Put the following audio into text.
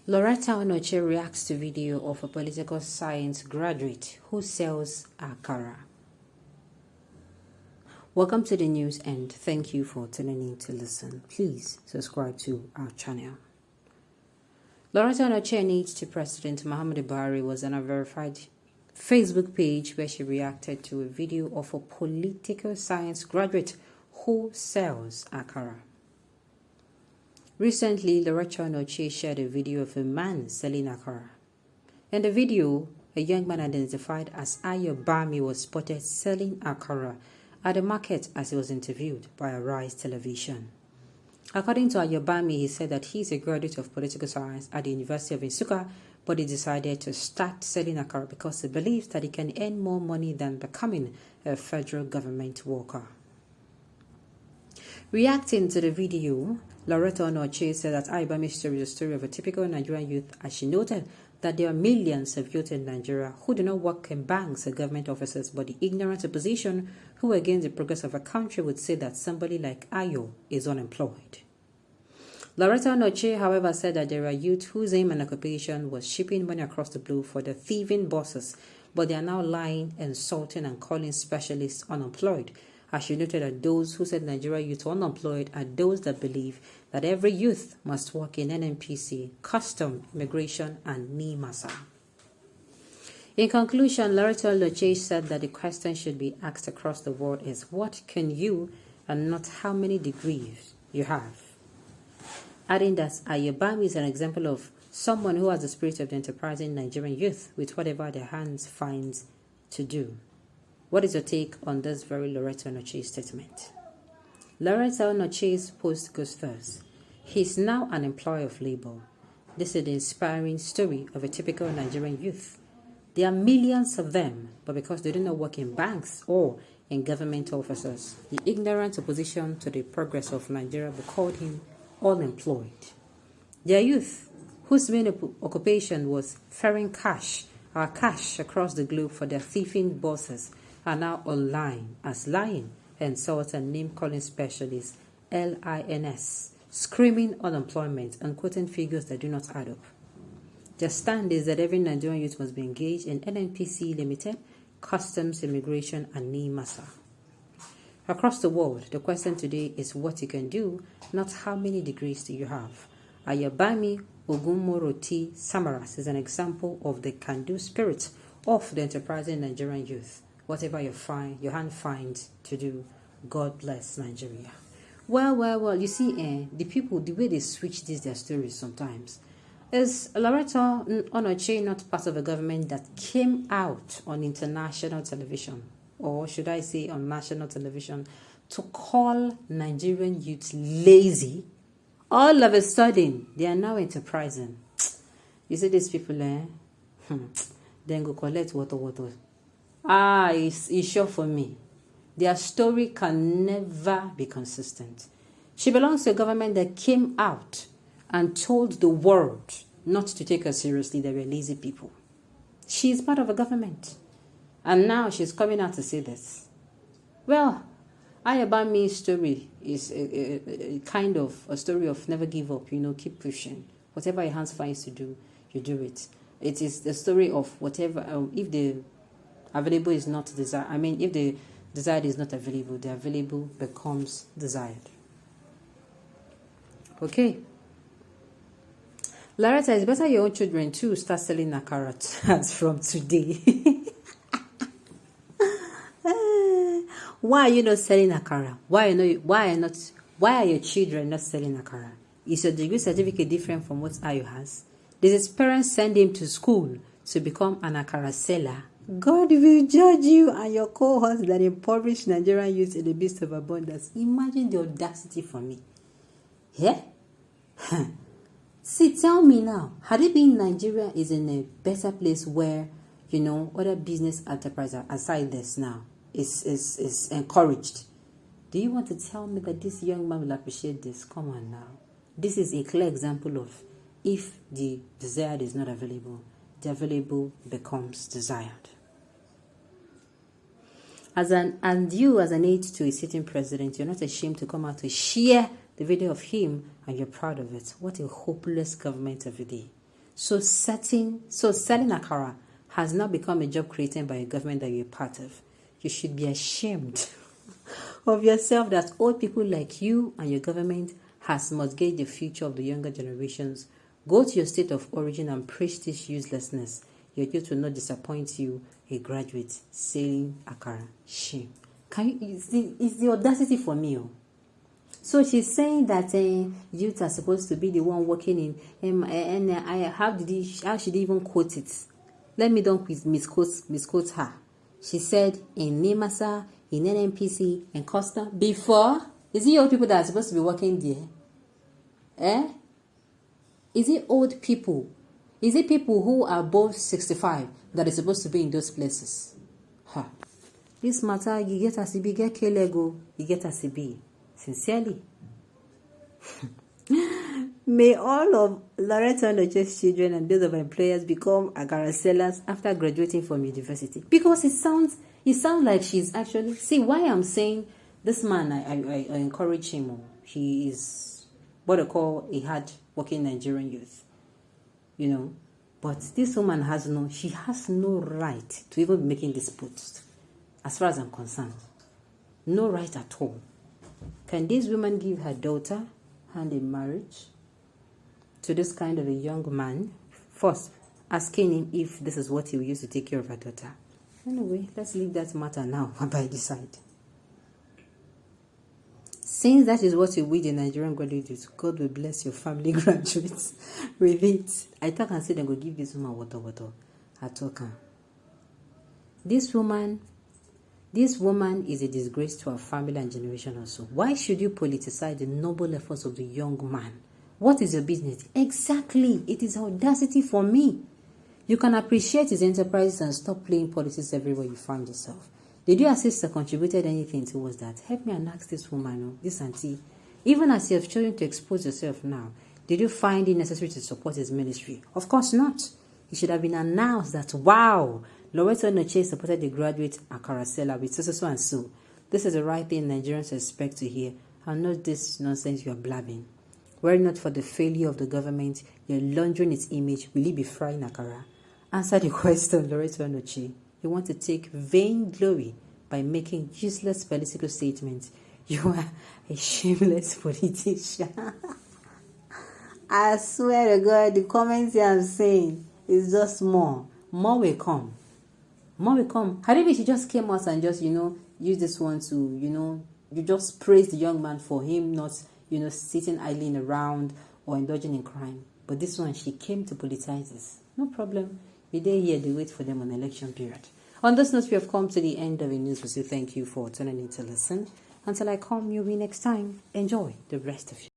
Lauretta Onochie reacts to video of a political science graduate who sells Akara. Welcome to the news and thank you for tuning in to listen. Please subscribe to our channel. Lauretta Onochie needs to President Muhammadu Buhari was on a verified Facebook page where she reacted to a video of a political science graduate who sells Akara. Recently, Lauretta Onochie shared a video of a man selling Akara. In the video, a young man identified as Ayobami was spotted selling Akara at the market as he was interviewed by Arise Television. According to Ayobami, he said that he is a graduate of political science at the University of Nsukka, but he decided to start selling Akara because he believes that he can earn more money than becoming a federal government worker. Reacting to the video, Lauretta Onochie said that Ayobami's story is a story of a typical Nigerian youth, as she noted that there are millions of youth in Nigeria who do not work in banks or government offices, but the ignorant opposition who against the progress of a country would say that somebody like Ayo is unemployed. Lauretta Onochie, however, said that there are youth whose aim and occupation was shipping money across the globe for the thieving bosses, but they are now lying, insulting and calling specialists unemployed. As she noted that those who said Nigeria youth are unemployed are those that believe that every youth must work in NNPC, custom, immigration, and NIMASA. In conclusion, Lauretta Onochie said that the question should be asked across the world is what can you and not how many degrees you have. Adding that Ayobami is an example of someone who has the spirit of the enterprising Nigerian youth with whatever their hands finds to do. What is your take on this very Lauretta Onochie statement? Lauretta Onochie's post goes thus. He is now an employer of labor. This is the inspiring story of a typical Nigerian youth. There are millions of them, but because they do not work in banks or in government offices, the ignorant opposition to the progress of Nigeria will call him unemployed. There are youth whose main occupation was ferrying cash across the globe for their thieving bosses are now online as lying, insulting, name-calling specialists, LINS, screaming unemployment and quoting figures that do not add up. Their stand is that every Nigerian youth must be engaged in NNPC Limited, customs, immigration, and NIMASA. Across the world, the question today is what you can do, not how many degrees do you have. Ayobami Ogumoroti Samaras is an example of the can-do spirit of the enterprising Nigerian youth. Whatever your hand finds to do, God bless Nigeria. Well, you see, the people, the way they switch their stories sometimes. Is Lauretta Onochie not part of a government that came out on international television, or should I say on national television, to call Nigerian youth lazy? All of a sudden, they are now enterprising. You see these people, then go collect water. It's sure for me. Their story can never be consistent. She belongs to a government that came out and told the world not to take her seriously. They were lazy people. She is part of a government. And now she's coming out to say this. Well, Ayobami's story is a kind of a story of never give up, keep pushing. Whatever your hands finds to do, you do it. It is the story of whatever, if the available is not desired, if the desired is not available, the available becomes desired. Okay. Lauretta, it's better your own children too start selling Akara as from today. Why are you not selling Akara? Why are your children not selling Akara? Is your degree certificate different from what Ayo has? Did his parents send him to school to become an Akara seller? God will judge you and your cohorts that impoverish Nigerian youth in the midst of abundance. Imagine the audacity for me. Yeah? See, tell me now, had it been Nigeria is in a better place where, other business enterprises aside this now is encouraged? Do you want to tell me that this young man will appreciate this? Come on now. This is a clear example of if the desired is not available, the available becomes desired. And you as an aide to a sitting president, you're not ashamed to come out to share the video of him and you're proud of it. What a hopeless government of the day. So selling Akara has now become a job created by a government that you're part of. You should be ashamed of yourself that old people like you and your government has mortgaged the future of the younger generations. Go to your state of origin and preach this uselessness. Your youth will not disappoint you, a graduate selling Akara. Shame. It's the audacity for me. Oh. So she's saying that youth are supposed to be the one working in, how should they even quote it? Let me don't misquote her. She said in NIMASA, in NNPC, in Costa, before, is it old people that are supposed to be working there? Is it old people? Is it people who are above 65 that are supposed to be in those places? This matter, you get as be, get Kelego, you get as be. Sincerely. May all of Lauretta and Onochie's children and those of our employers become Akara sellers after graduating from university. Because it sounds like she's actually... See, why I'm saying this man, I encourage him. He is what I call a hard-working Nigerian youth. You know. But this woman has no right to even be making this post. As far as I'm concerned. No right at all. Can this woman give her daughter hand in marriage to this kind of a young man? First, asking him if this is what he will use to take care of her daughter. Anyway, let's leave that matter now by the side. Since that is what you wish the Nigerian graduates, God will bless your family graduates with it. I talk and say they go give this woman water. I talk. This woman is a disgrace to our family and generation also. Why should you politicize the noble efforts of the young man? What is your business? Exactly. It is audacity for me. You can appreciate his enterprises and stop playing politics everywhere you find yourself. Did your sister contributed anything towards that? Help me and ask this woman, this auntie. Even as you have chosen to expose yourself now, did you find it necessary to support his ministry? Of course not. It should have been announced that, wow, Lauretta Onochie supported the graduate Akara seller with so and so. This is the right thing Nigerians expect to hear, and not this nonsense you are blabbing. Were it not for the failure of the government, you're laundering its image, will it be frying Akara? Answer the question, Lauretta Onochie. You want to take vain glory by making useless political statements. You are a shameless politician. I swear to God, the comments I'm saying is just more. More will come. More will come. Haribi, she just came out and just, use this one to, you just praise the young man for him not, sitting idling around or indulging in crime. But this one, she came to politicize this. No problem. We day here, they wait for them on election period. On this note, we have come to the end of the news. We say thank you for tuning in to listen. Until I come your way next time, enjoy the rest of your